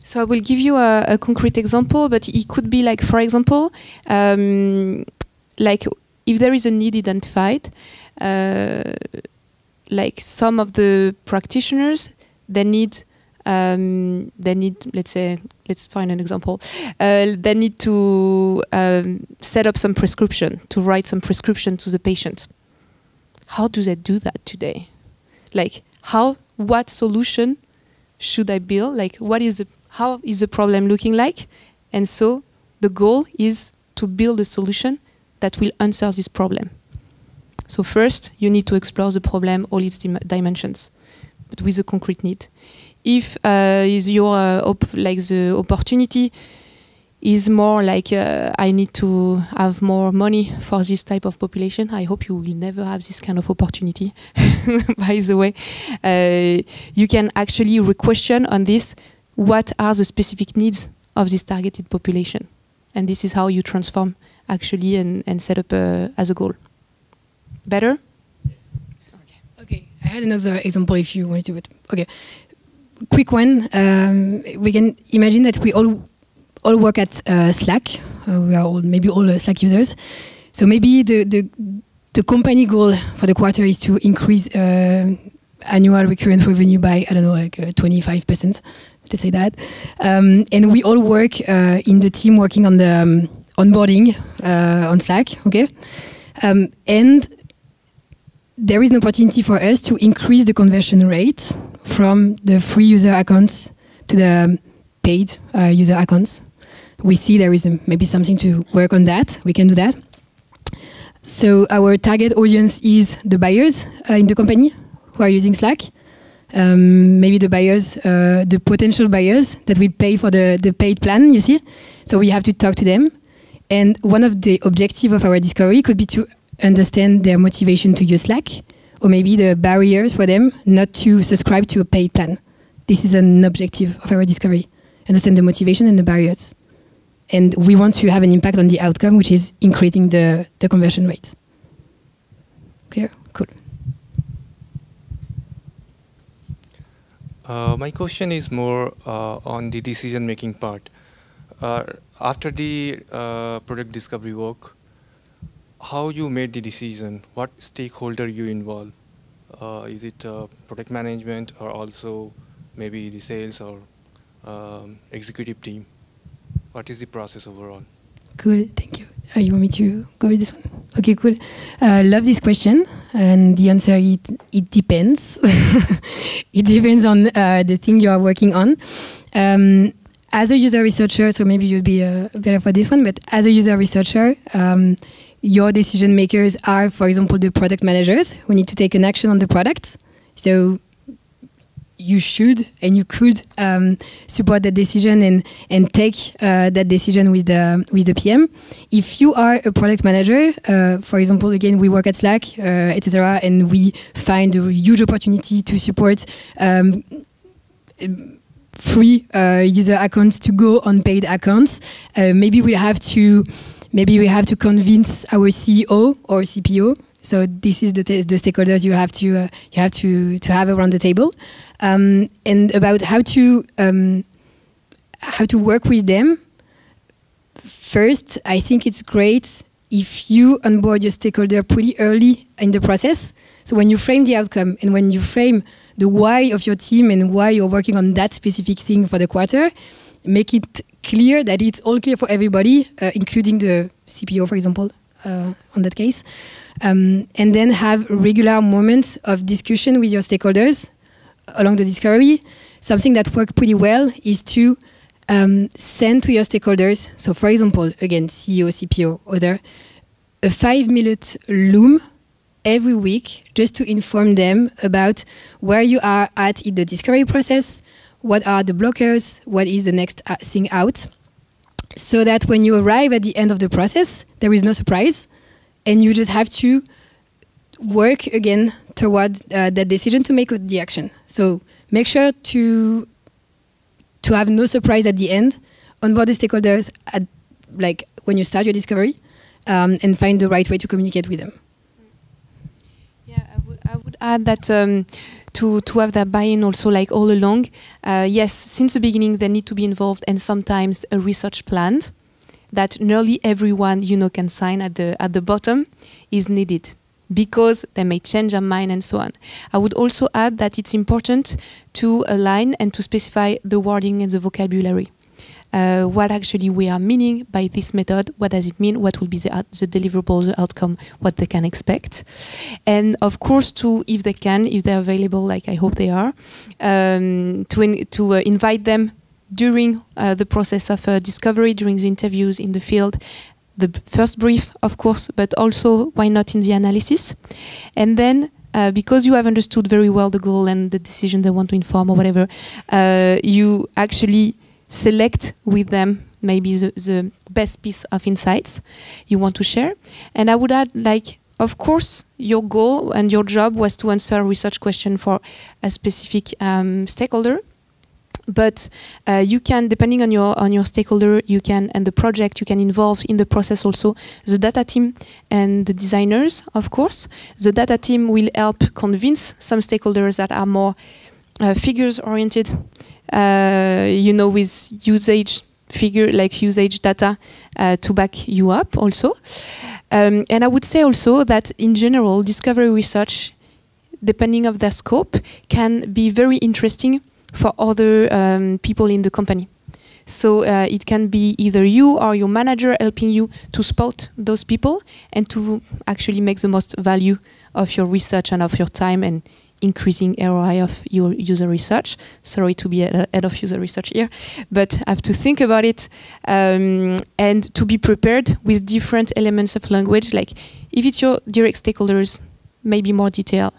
So I will give you a concrete example, but it could be like, for example, like if there is a need identified, like some of the practitioners, they need, let's say, let's find an example. They need to set up some prescription, to write some prescription to the patient. How do they do that today? Like, what solution should I build? Like, how is the problem looking like? And so the goal is to build a solution that will answer this problem. So first, you need to explore the problem, all its dimensions, but with a concrete need. If the opportunity is more like I need to have more money for this type of population, I hope you will never have this kind of opportunity. By the way, you can actually re-question on this, what are the specific needs of this targeted population? And this is how you transform actually and set up as a goal. Better? Yes. Okay, I had another example if you wanted to, but okay. Quick one. We can imagine that we all work at Slack. We are maybe all Slack users. So maybe the company goal for the quarter is to increase annual recurrent revenue by, I don't know, like 25%. Let's say that. And we all work in the team working on onboarding on Slack, okay? And there is an opportunity for us to increase the conversion rate from the free user accounts to the paid user accounts. We see there is maybe something to work on that. We can do that. So our target audience is the buyers in the company who are using Slack. Maybe the buyers, the potential buyers that will pay for the paid plan, you see. So we have to talk to them. And one of the objectives of our discovery could be to understand their motivation to use Slack, or maybe the barriers for them not to subscribe to a paid plan. This is an objective of our discovery. Understand the motivation and the barriers. And we want to have an impact on the outcome, which is increasing the conversion rate. Clear? Cool. My question is more on the decision-making part. After the product discovery work, how you made the decision? What stakeholder you involve? Is it product management or also maybe the sales or executive team? What is the process overall? Cool, thank you. You want me to go with this one? Okay, cool. Love this question, and the answer it depends. It depends on the thing you are working on. As a user researcher, so maybe you'd be better for this one, but as a user researcher, your decision makers are, for example, the product managers who need to take an action on the product. So you should and you could support that decision and take that decision with the PM. If you are a product manager, for example, again, we work at Slack, etc., and we find a huge opportunity to support free user accounts to go on paid accounts. Maybe we have to convince our CEO or CPO. So this is the stakeholders you have to have around the table, and about how to work with them. First, I think it's great if you onboard your stakeholder pretty early in the process. So when you frame the outcome and when you frame the why of your team and why you're working on that specific thing for the quarter, make it clear that it's all clear for everybody, including the CPO, for example, on that case. And then have regular moments of discussion with your stakeholders along the discovery. Something that worked pretty well is to send to your stakeholders, so for example, again, CEO, CPO, other, a 5-minute Loom every week just to inform them about where you are at in the discovery process, what are the blockers, what is the next thing out, so that when you arrive at the end of the process, there is no surprise, and you just have to work again toward that decision to make the action. So make sure to have no surprise at the end, onboard the stakeholders at, like when you start your discovery, and find the right way to communicate with them. Yeah, I would add that to have that buy-in also, like all along. Yes, since the beginning they need to be involved, and sometimes a research plan that nearly everyone can sign at the bottom is needed, because they may change their mind and so on. I would also add that it's important to align and to specify the wording and the vocabulary. What actually we are meaning by this method, what does it mean, what will be the deliverable, the outcome, what they can expect. And of course, if they're available, like I hope they are, to invite them during the process of discovery, during the interviews in the field, the first brief, of course, but also why not in the analysis. And then because you have understood very well the goal and the decision they want to inform or whatever, you actually select with them maybe the best piece of insights you want to share. And I would add, like, of course, your goal and your job was to answer a research question for a specific stakeholder. But you can, depending on your stakeholder, and the project, you can involve in the process also the data team and the designers, of course. The data team will help convince some stakeholders that are more figures oriented, with usage usage data to back you up also. And I would say also that in general, discovery research, depending on their scope, can be very interesting for other people in the company. So it can be either you or your manager helping you to spot those people and to actually make the most value of your research and of your time and increasing ROI of your user research. Sorry to be head of user research here, but I have to think about it and to be prepared with different elements of language. Like if it's your direct stakeholders, maybe more detail.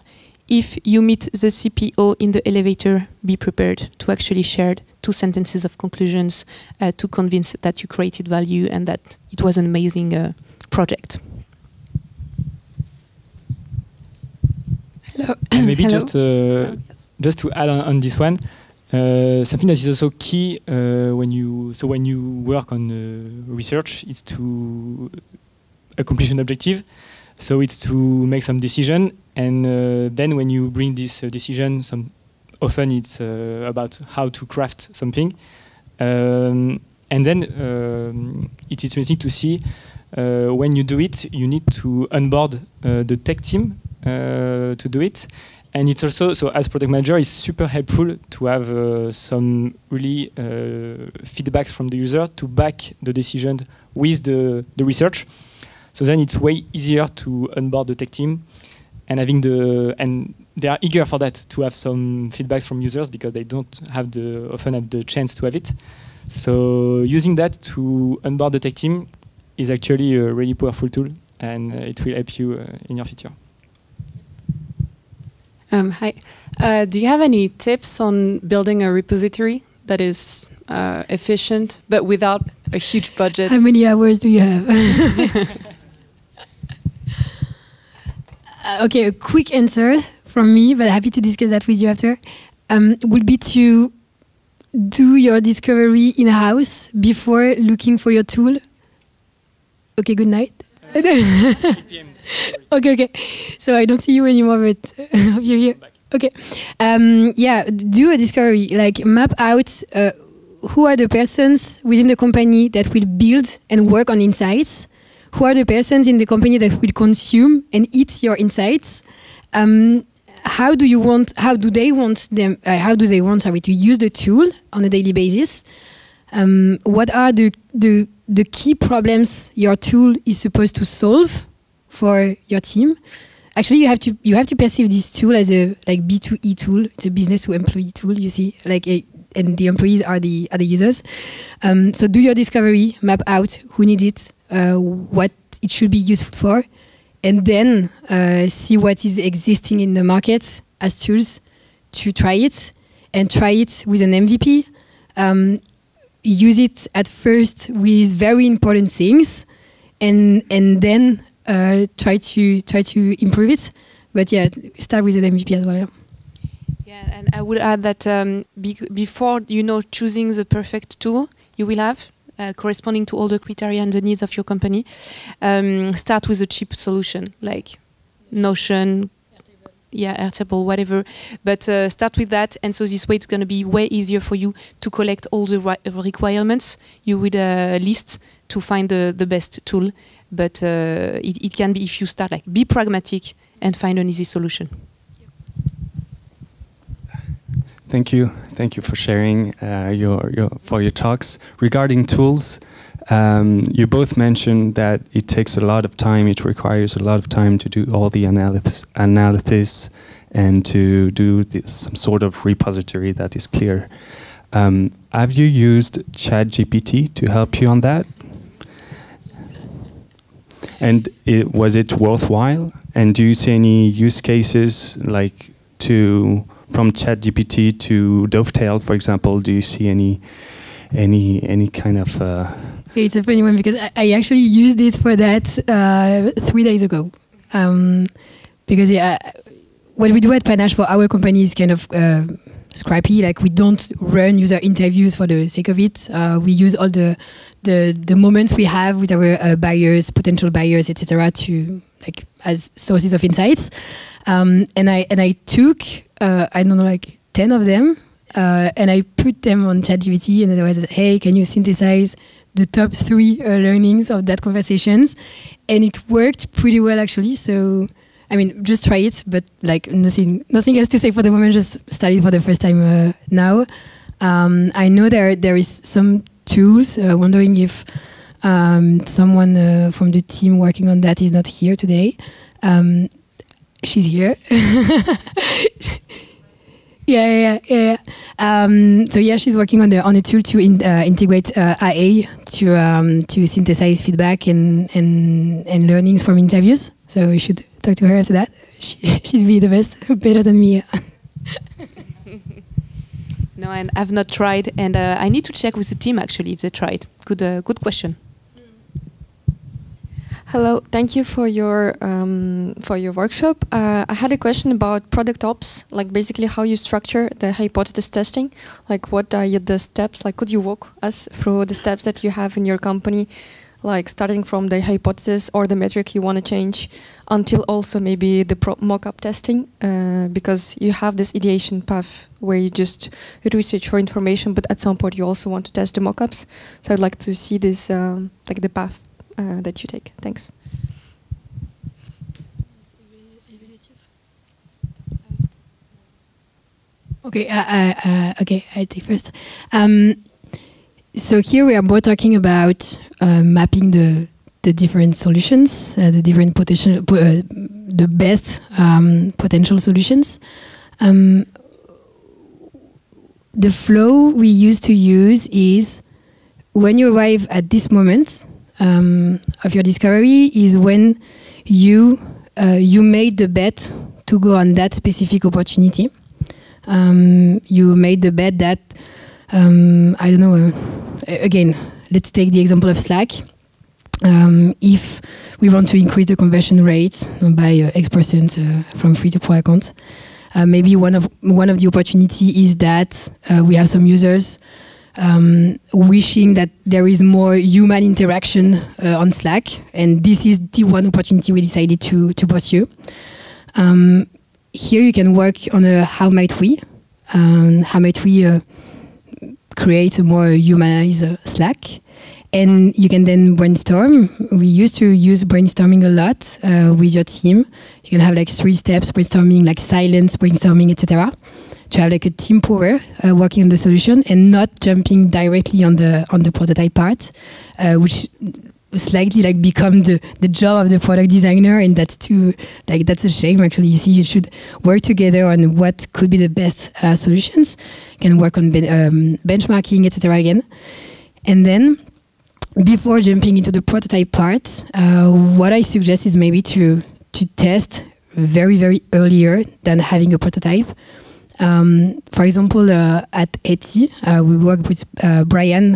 If you meet the CPO in the elevator, be prepared to actually share 2 sentences of conclusions to convince that you created value and that it was an amazing project. Hello. And maybe Hello. yes. Just to add on this one, something that is also key when you work on research is to accomplish an objective. So it's to make some decision, and then when you bring this decision, often it's about how to craft something, and then it's interesting to see when you do it, you need to onboard the tech team to do it, and it's also so as product manager, it's super helpful to have some really feedbacks from the user to back the decision with the research. So then it's way easier to onboard the tech team, and and they are eager for that, to have some feedbacks from users because they don't often have the chance to have it. So using that to onboard the tech team is actually a really powerful tool, and it will help you in your future. Hi. Do you have any tips on building a repository that is efficient but without a huge budget? How many hours do you have? Okay, a quick answer from me, but happy to discuss that with you after, would be to do your discovery in-house before looking for your tool. Okay, good night. Okay. So I don't see you anymore, but you're here. Okay. Yeah, do a discovery. Like map out who are the persons within the company that will build and work on insights. Who are the persons in the company that will consume and eat your insights? How do they want to use the tool on a daily basis? What are the key problems your tool is supposed to solve for your team? Actually, you have to perceive this tool as a B2E tool. It's a business to employee tool. You see, and the employees are the users. So do your discovery, map out who needs it, what it should be useful for, and then see what is existing in the market as tools to try it, and try it with an MVP. Use it at first with very important things, and then try to improve it. But yeah, start with an MVP as well. Yeah, and I would add that before choosing the perfect tool you will have corresponding to all the criteria and the needs of your company, start with a cheap solution like Notion, Airtable, whatever. But start with that, and so this way it's going to be way easier for you to collect all the requirements you would list to find the best tool. But it can be, if you start be pragmatic and find an easy solution. Thank you for sharing your talks. Regarding tools, you both mentioned that it takes a lot of time. It requires a lot of time to do all the analysis and to do some sort of repository that is clear. Have you used ChatGPT to help you on that? And was it worthwhile? And do you see any use cases from ChatGPT to Dovetail, for example? Do you see any kind of? It's a funny one because I actually used it for that 3 days ago. Because what we do at Panash for our company is kind of scrappy. We don't run user interviews for the sake of it. We use all the moments we have with our buyers, potential buyers, etc., to as sources of insights. And I took 10 of them, and I put them on ChatGPT, and I was, hey, can you synthesize the top 3 learnings of that conversations? And it worked pretty well, actually. So, I mean, just try it, but nothing else to say for the moment. Just started for the first time now. I know there is some tools. Wondering if someone from the team working on that is not here today. She's here. Yeah. So yeah, she's working on a tool to integrate IA to synthesize feedback and learnings from interviews. So we should talk to her after that. She's really the best, better than me. No, and I've not tried, and I need to check with the team actually if they tried. Good question. Hello, thank you for your workshop. I had a question about product ops, like basically how you structure the hypothesis testing. Like what are the steps? Like could you walk us through the steps that you have in your company, like starting from the hypothesis or the metric you want to change until also maybe the mock-up testing, because you have this ideation path where you just research for information, but at some point you also want to test the mock-ups. So I'd like to see this, like the path that you take. Thanks. Okay, okay, I'll take first. So here we are both talking about mapping the different solutions, the different potential, the best potential solutions. The flow we used to use is when you arrive at this moment of your discovery is when you made the bet to go on that specific opportunity. You made the bet that I don't know. Again, let's take the example of Slack. If we want to increase the conversion rate by X% from free to pro accounts, maybe one of the opportunity is that we have some users wishing that there is more human interaction on Slack, and this is the one opportunity we decided to pursue. Here you can work on how might we create a more humanized Slack, and you can then brainstorm. We used to use brainstorming a lot with your team. You can have like 3 steps brainstorming, like silence brainstorming, etc. To have like a team power working on the solution and not jumping directly on the prototype part, which slightly like become the job of the product designer, and that's a shame actually. You see, you should work together on what could be the best solutions. You can work on benchmarking, etc. again, and then before jumping into the prototype part, what I suggest is maybe to test very, very earlier than having a prototype. For example, at Etsy, we work with Brian,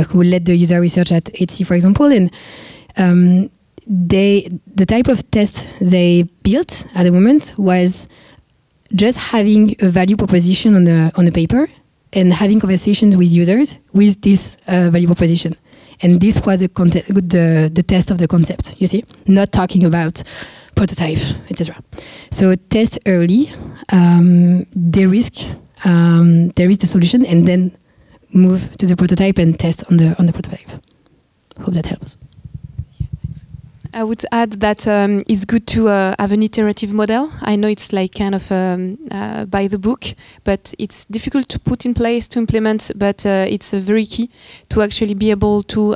who led the user research at Etsy, for example, and the type of test they built at the moment was just having a value proposition on the paper and having conversations with users with this value proposition. And this was the test of the concept, you see, not talking about prototype, etc. So test early, de-risk the solution, and then move to the prototype and test on the prototype. Hope that helps. I would add that it's good to have an iterative model. I know it's like kind of by the book, but it's difficult to put in place, to implement, but it's very key to actually be able to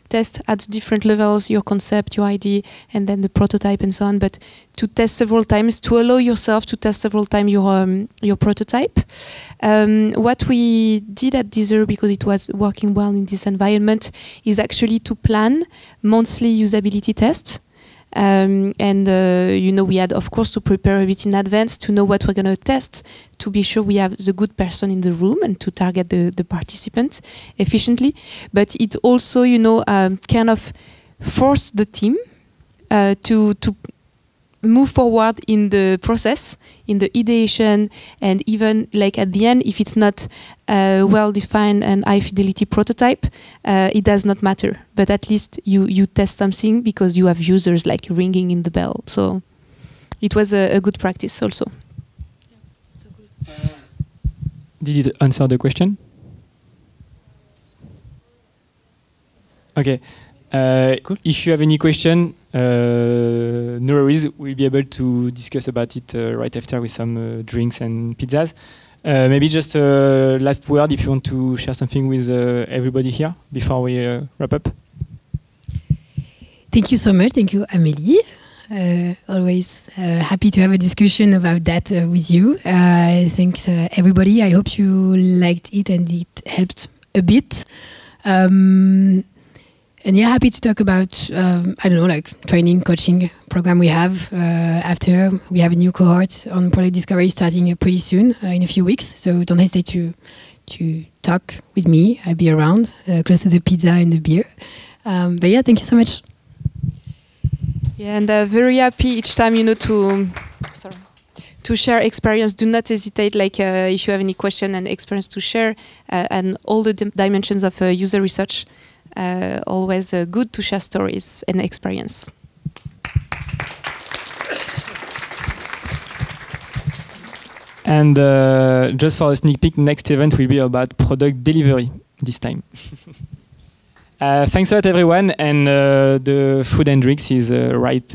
test at different levels your concept, your idea, and then the prototype and so on, but to test several times, to allow yourself to test several times your prototype. What we did at Deezer, because it was working well in this environment, is actually to plan monthly usability tests. You know, we had, of course, to prepare a bit in advance to know what we're going to test, to be sure we have the good person in the room and to target the participant efficiently. But it also, you know, kind of forced the team to move forward in the process, in the ideation, and even like at the end, if it's not well-defined and high-fidelity prototype, it does not matter. But at least you test something because you have users like ringing in the bell. So it was a good practice also. Did it answer the question? Okay. Cool. If you have any question, no worries. We'll be able to discuss about it right after with some drinks and pizzas. Maybe just a last word if you want to share something with everybody here before we wrap up. Thank you so much. Thank you, Amélie. Always happy to have a discussion about that with you. Thanks, everybody. I hope you liked it and it helped a bit. And yeah, happy to talk about, I don't know, like training, coaching program we have. After we have a new cohort on product discovery starting pretty soon, in a few weeks. So don't hesitate to talk with me. I'll be around, close to the pizza and the beer. But yeah, thank you so much. Yeah, and very happy each time, to share experience. Do not hesitate, like if you have any question and experience to share, and all the dimensions of user research. Always good to share stories and experience. And just for a sneak peek, next event will be about product delivery this time. Thanks a lot, everyone. And the food and drinks is right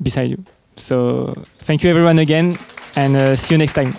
beside you. So thank you, everyone, again, and see you next time.